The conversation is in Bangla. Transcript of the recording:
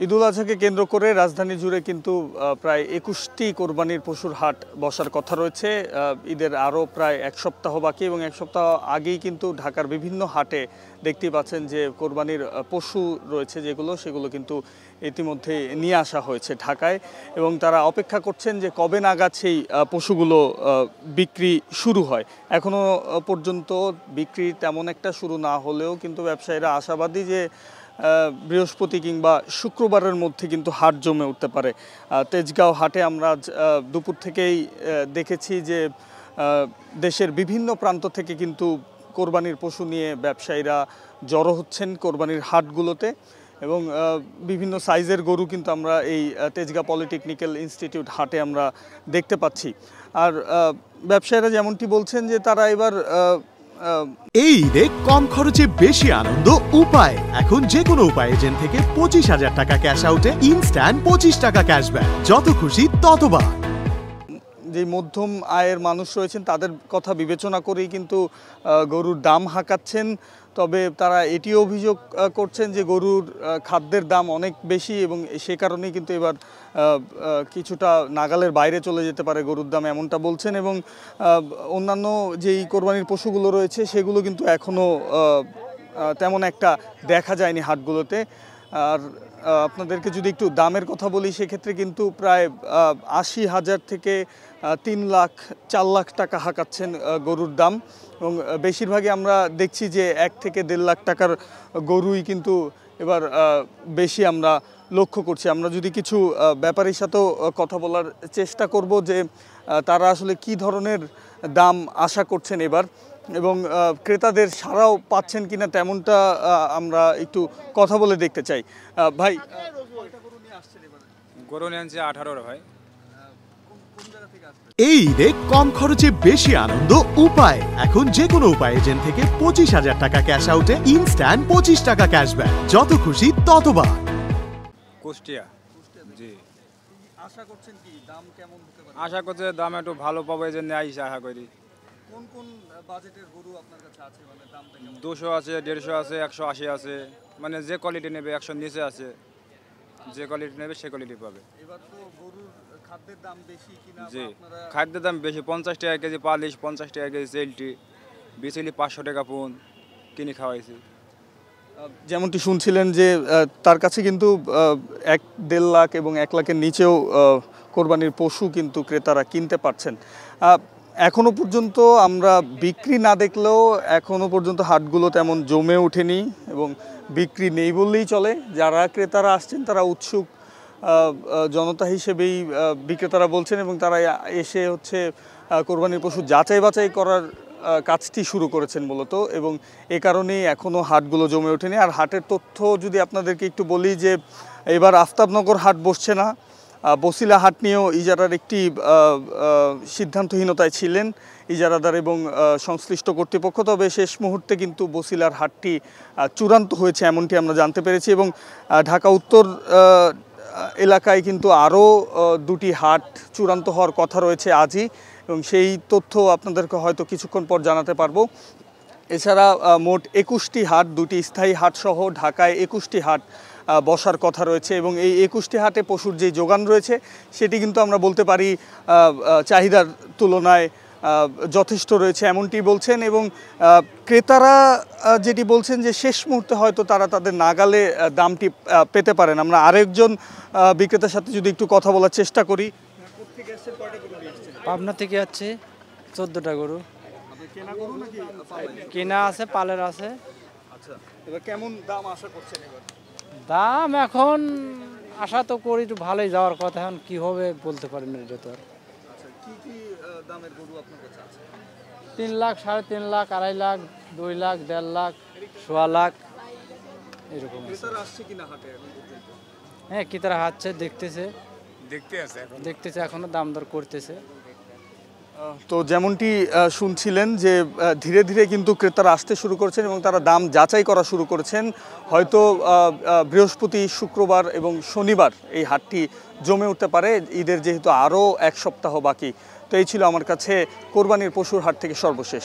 ঈদুল আজহাকে কেন্দ্র করে রাজধানী জুড়ে কিন্তু প্রায় ২১টি কোরবানির পশুর হাট বসার কথা রয়েছে। ঈদের আরও প্রায় এক সপ্তাহ বাকি এবং এক সপ্তাহ আগেই কিন্তু ঢাকার বিভিন্ন হাটে দেখতেই পাচ্ছেন যে কোরবানির পশু রয়েছে সেগুলো কিন্তু ইতিমধ্যে নিয়ে আসা হয়েছে ঢাকায় এবং তারা অপেক্ষা করছেন যে কবে নাগাদ সেই পশুগুলো বিক্রি শুরু হয়। এখনও পর্যন্ত বিক্রি তেমন একটা শুরু না হলেও কিন্তু ব্যবসায়ীরা আশাবাদী যে বৃহস্পতি কিংবা শুক্রবারের মধ্যে কিন্তু হাট জমে উঠতে পারে। তেজগাঁও হাটে আমরা দুপুর থেকেই দেখেছি যে দেশের বিভিন্ন প্রান্ত থেকে কিন্তু কোরবানির পশু নিয়ে ব্যবসায়ীরা জড়ো হচ্ছেন কোরবানির হাটগুলোতে এবং বিভিন্ন সাইজের গরু কিন্তু আমরা এই তেজগাঁও পলিটেকনিক্যাল ইনস্টিটিউট হাটে আমরা দেখতে পাচ্ছি। আর ব্যবসায়ীরা যেমনটি বলছেন যে তারা এবার এই ঈদে কম খরচে বেশি আনন্দ উপায়। এখন যে কোনো উপায় এজেন্ট থেকে ২৫,০০০ টাকা ক্যাশ আউটে ইনস্ট্যান্ট ২৫ টাকা ক্যাশব্যাক, যত খুশি ততবার। যে মধ্যম আয়ের মানুষ রয়েছেন তাদের কথা বিবেচনা করেই কিন্তু গরুর দাম হাঁকাচ্ছেন। তবে তারা এটিও অভিযোগ করছেন যে গরুর খাদ্যের দাম অনেক বেশি এবং সে কারণেই কিন্তু এবার কিছুটা নাগালের বাইরে চলে যেতে পারে গরুর দাম, এমনটা বলছেন। এবং অন্যান্য যেই কোরবানির পশুগুলো রয়েছে সেগুলো কিন্তু এখনও তেমন একটা দেখা যায়নি হাটগুলোতে। আর আপনাদেরকে যদি একটু দামের কথা বলি সেক্ষেত্রে কিন্তু প্রায় ৮০,০০০ থেকে ৩ লাখ ৪ লাখ টাকা হাঁকাচ্ছেন গরুর দাম এবং বেশিরভাগই আমরা দেখছি যে ১ থেকে ১.৫ লাখ টাকার গরুই কিন্তু এবার বেশি আমরা লক্ষ্য করছি। আমরা যদি কিছু ব্যাপারীর সাথেও কথা বলার চেষ্টা করব যে তারা আসলে কি ধরনের দাম আশা করছেন এবার এবং ক্রেতাদের সাড়াও পাচ্ছেন কিনা তেমনটা আমরা একটু কথা বলে দেখতে চাই। ভাই, গরু নিয়ে আনছে ১৮ ভাই। এই ঈদে কম খরচে বেশি আনন্দ উপায়। এখন যে কোনো উপায় এজেন্ট থেকে ২৫,০০০ টাকা ক্যাশ আউটে ইনস্ট্যান্ট ২৫ টাকা ক্যাশব্যাক, যত খুশি ততবার। কুষ্টিয়া। জি। আশা করছেন কি দাম কেমন হতে পারে? আশা করছে দাম একটু ভালো পাবো এই জন্য আশা করি। কোন কোন বাজেটের গরু আপনার কাছে আছে, মানে দামটা কেমন? ২০০ আছে, ১৫০ আছে, ১৮০ আছে, মানে যে কোয়ালিটি নেবে ১০০ নিচে আছে, যে কোয়ালিটি নেবে সে কোয়ালিটি পাবে। এবার তো গরুর খাদ্যের দাম বেশি কিনা? জি, খাদ্যের দাম বেশি। ৫০ টাকা কেজি পালিশ, ৫০ টাকা কেজি চেলটি, বিচেলি ৫০০ টাকা পুন কিনে খাওয়াইছি। যেমনটি শুনছিলেন যে তার কাছে কিন্তু ১.৫ লাখ এবং ১ লাখের নিচেও কোরবানির পশু কিন্তু ক্রেতারা কিনতে পারছেন। এখনও পর্যন্ত আমরা বিক্রি না দেখলেও এখনও পর্যন্ত হাটগুলো তেমন জমে ওঠেনি এবং বিক্রি নেই বললেই চলে। যারা ক্রেতারা আসছেন তারা উৎসুক জনতা হিসেবেই বিক্রেতারা বলছেন এবং তারা এসে কোরবানির পশু যাচাই বাছাই করার কাজটি শুরু করেছেন মূলত এবং এ কারণেই এখনও হাটগুলো জমে ওঠেনি। আর হাটের তথ্য যদি আপনাদেরকে একটু বলি যে এবার আফতাবনগর হাট বসছে না, বসিলা হাট নিয়েও ইজারার একটি সিদ্ধান্তহীনতায় ছিলেন ইজারাদার এবং সংশ্লিষ্ট কর্তৃপক্ষ। তবে শেষ মুহূর্তে কিন্তু বসিলার হাটটি চূড়ান্ত হয়েছে এমনটি আমরা জানতে পেরেছি এবং ঢাকা উত্তর এলাকায় কিন্তু আরও ২টি হাট চূড়ান্ত হওয়ার কথা রয়েছে আজই এবং সেই তথ্য আপনাদেরকে হয়তো কিছুক্ষণ পর জানাতে পারবো। এছাড়া মোট ২১টি হাট, ২টি স্থায়ী হাট সহ ঢাকায় ২১টি হাট বসার কথা রয়েছে এবং এই ২১টি হাটে পশুর যে যোগান রয়েছে সেটি কিন্তু আমরা বলতে পারি চাহিদার তুলনায় যথেষ্ট রয়েছে এমনটি বলছেন এবং ক্রেতারা যেটি বলছেন যে শেষ মুহূর্তে হয়তো তারা তাদের নাগালে দামটি পেতে পারেন। আমরা আরেকজন বিক্রেতার সাথে যদি একটু কথা বলার চেষ্টা করি। পাবনা থেকে যাচ্ছে ১৪টা গরু। কেনা আছে, পালের আছে। আচ্ছা, এবার কেমন দাম আশা করছেন? এবার দাম এখন আশা তো করি একটু ভালোই যাওয়ার কথা, এখন কি হবে বলতে পারি না এটা তো আর। আচ্ছা, কি কি দামের গরু আপনার কাছে আছে? ৩ লাখ, ৩.৫ লাখ, ২.৫ লাখ, ২ লাখ, ১.৫ লাখ, ১.৫ লাখ এরকম। ক্রেতারা আসছে কিনা হাটে এখন পর্যন্ত? হ্যাঁ, ক্রেতারা হাঁটছে, দেখতেছে এখনো দাম দর করতেছে। তো যেমনটি শুনছিলেন যে ধীরে ধীরে কিন্তু ক্রেতারা আসতে শুরু করেছেন এবং তারা দাম যাচাই করা শুরু করেছেন। হয়তো বৃহস্পতি, শুক্রবার এবং শনিবার এই হাটটি জমে উঠতে পারে ঈদের যেহেতু আরও এক সপ্তাহ বাকি। তো এই ছিল আমার কাছে কোরবানির পশুর হাট থেকে সর্বশেষ।